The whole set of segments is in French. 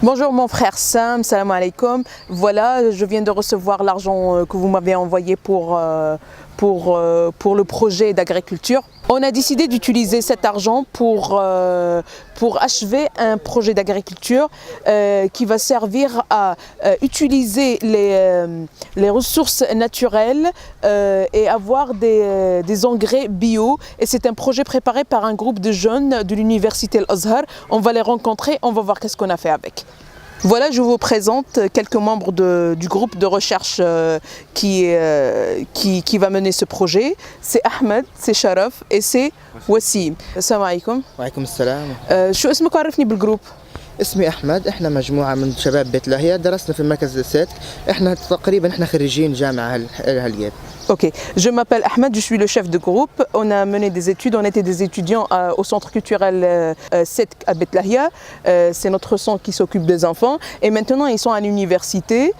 Bonjour mon frère Sam, salam alaikum. Voilà, je viens de recevoir l'argent que vous m'avez envoyé pour le projet d'agriculture. On a décidé d'utiliser cet argent pour achever un projet d'agriculture qui va servir à utiliser les ressources naturelles et avoir des engrais bio. Et c'est un projet préparé par un groupe de jeunes de l'université Al-Azhar. On va les rencontrer, on va voir qu'est-ce qu'on a fait avec. Voilà, je vous présente quelques membres du groupe de recherche qui va mener ce projet. C'est Ahmed, c'est Sharaf et c'est Wassim. Salam alaikum. وعليكم السلام. شو اسمك عرفني بالجروب؟ اسمي احمد، احنا مجموعه من شباب بيت لاهيا، درسنا في المركز السات. احنا تقريبا خريجين جامعه هالياب. Ok, je m'appelle Ahmed, je suis le chef de groupe. On a mené des études, on était des étudiants au centre culturel 7 à Beit Lahia. C'est notre centre qui s'occupe des enfants. Et maintenant, ils sont à l'université.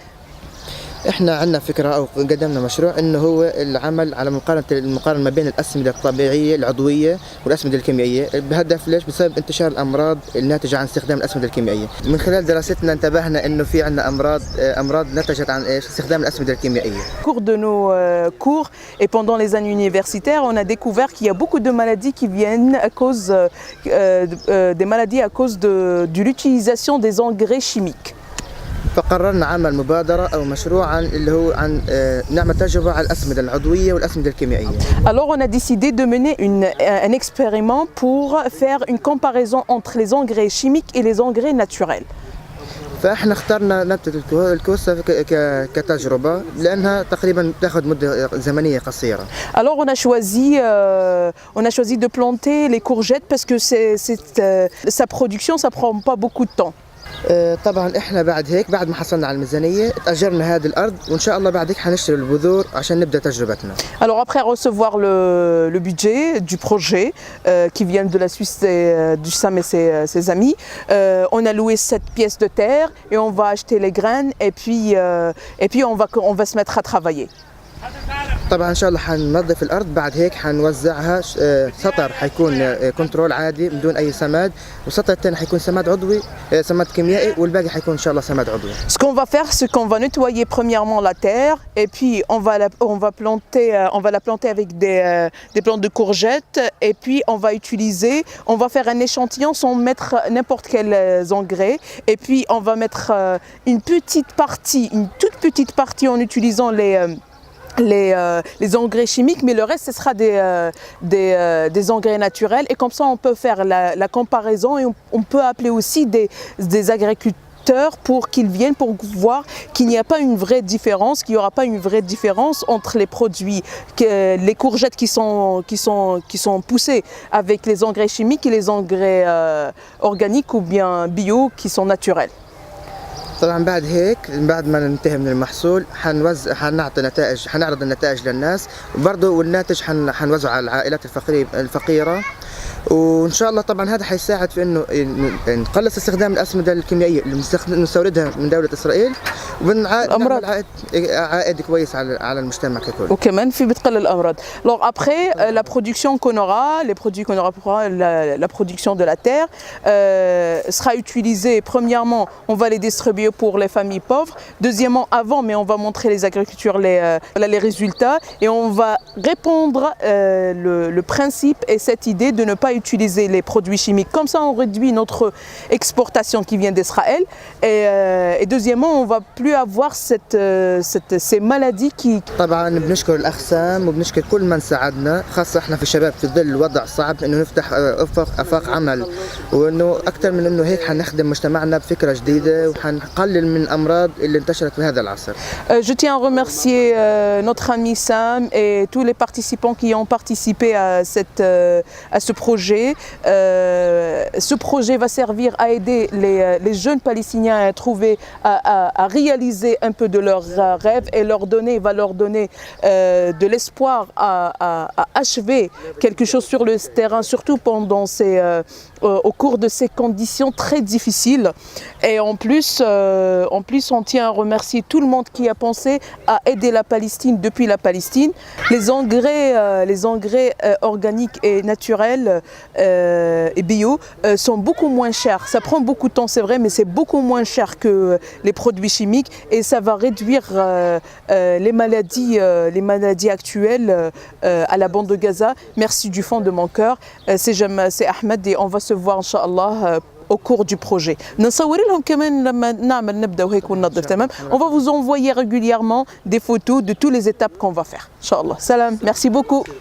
احنا عندنا فكره او قدمنا مشروع انه هو العمل على المقارنه ما بين الاسمده الطبيعيه العضويه والاسمده الكيميائيه، بهدف ليش؟ بسبب انتشار الامراض الناتجه عن استخدام الاسمده الكيميائيه. من خلال دراستنا انتبهنا انه في عندنا امراض نتجت عن ايش؟ استخدام الاسمده الكيميائيه. Au cours de nos cours et pendant les années universitaires, on a découvert qu'il y a beaucoup de maladies qui viennent à cause des maladies à cause de l'utilisation des engrais chimiques. فقررنا عمل مبادرة أو مشروع اللي هو عن نعمل تجربة على الأسمدة العضوية والأسمدة الكيميائية. Alors on a décidé de mener un expériment pour faire une comparaison entre les engrais chimiques et les engrais naturels. فاحنا اخترنا نبتة الكوسة كتجربة لأنها تقريبا تأخذ مدة زمنية قصيرة. Alors on a choisi de planter les courgettes parce que sa production ça prend pas beaucoup de temps. طبعا احنا بعد ما حصلنا على الميزانيه تاجرنا هذه الارض وان شاء الله بعد هيك حنشتري البذور عشان نبدا تجربتنا. Alors après recevoir le budget du projet qui vient de la Suisse et du Sam et ses amis, on a loué 7 pièces de terre et on va acheter les graines et puis on va se mettre à travailler. طبعا ان شاء الله حننظف الارض، بعد هيك حنوزعها. سطر حيكون كنترول عادي بدون اي سماد، والسطر الثاني حيكون سماد عضوي سماد كيميائي، والباقي حيكون ان شاء الله سماد عضوي. Ce qu'on va faire, c'est qu'on va nettoyer premièrement la terre et puis on va la planter avec des plantes de courgettes et puis on va faire un échantillon sans mettre n'importe quel engrais et puis on va mettre une toute petite partie en utilisant les engrais chimiques, mais le reste ce sera des engrais naturels et comme ça on peut faire la comparaison et on peut appeler aussi des agriculteurs pour qu'ils viennent pour voir qu'il n'y a pas une vraie différence, qu'il n'y aura pas une vraie différence entre les produits, les courgettes qui sont poussées avec les engrais chimiques et les engrais organiques ou bien bio qui sont naturels. طبعا بعد ما ننتهي من المحصول حنعرض النتائج للناس، وبرضه والناتج حنوزعه على العائلات الفقيرة. وان شاء الله طبعا هذا حيساعد في انه نقلص استخدام الاسمده الكيميائيه اللي نستوردها من دوله اسرائيل ونعمل عائد كويس على المجتمع ككل. وكمان في بتقلل الامراض. Alors après la production qu'on aura, les produits qu'on aura pour la production de la terre sera utilisée. Premièrement, on va les distribuer pour les familles pauvres. Deuxièmement, mais on va montrer les agriculteurs les résultats et on va répandre le principe et cette idée de ne pas utiliser les produits chimiques. Comme ça, on réduit notre exportation qui vient d'Israël. Et deuxièmement, on ne va plus avoir ces maladies qui... طبعا بنشكر الأقسام وبنشكر كل من ساعدنا، خاصة احنا في شباب في ظل الوضع صعب انه نفتح آفاق عمل، وانه أكثر من انه هيك حنخدم مجتمعنا بفكرة جديدة وحنقلل من الأمراض اللي انتشرت في هذا العصر. Je tiens à remercier notre ami Sam et tous les participants qui ont participé à ce projet. Ce projet va servir à aider les jeunes Palestiniens à réaliser un peu de leurs rêves et va leur donner de l'espoir à achever quelque chose sur le terrain, surtout pendant au cours de ces conditions très difficiles. Et en plus, on tient à remercier tout le monde qui a pensé à aider la Palestine depuis la Palestine. Les engrais organiques et naturels et bio sont beaucoup moins chers. Ça prend beaucoup de temps, c'est vrai, mais c'est beaucoup moins cher que les produits chimiques et ça va réduire les maladies actuelles à la bande de Gaza. Merci du fond de mon cœur. C'est Ahmed et on va se voir, Inch'Allah, au cours du projet. On va vous envoyer régulièrement des photos de toutes les étapes qu'on va faire. Inch'Allah. Salam. Merci beaucoup.